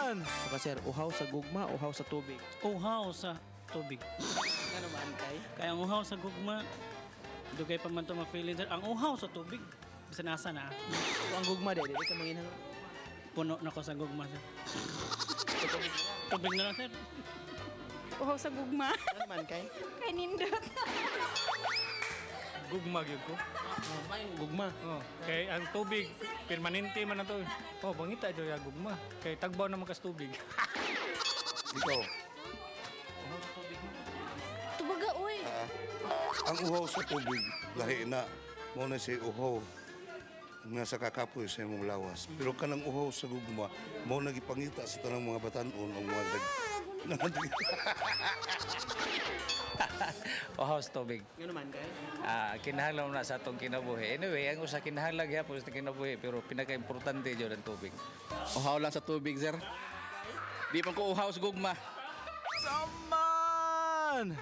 man. Saka sir, uhaw sa gugma, uhaw sa tubig. Uhaw sa tubig. Ano man kay? Kaya ang uhaw sa gugma, dugay pa man ito ma-feeling sir. Ang uhaw sa tubig, bisa nasa na. Kung ang gugma di ka manginang. Puno na ko sa gugma sir. Tubig na lang sir. Uhaw sa gugma. Ano man kay? Kay nindot. Gugma gyud ko. May gugma. Oh, kay ang tubig permanente man na to. Oh, bangita jud ya gugma. Kay tagbaw na makas tubig. Ikaw, Tubaga, uy. ang uhaw sa tubig, lahi na. Mo na si uhaw nga sa kakapoy sa imong lawas. Pero kanang uhaw sa gugma, mo nagipangita sa tanang mga batanon o mga Uhaw sa tubig. Ano man kay? Kinahanglan na sa atong kinabuhi. Anyway, ang usa kinahanglan gyapon sa kinabuhi pero pinaka-importante jud ang tubig. Uhaw lang sa tubig, sir. Di pa ko uhaw sa gugma. Saman!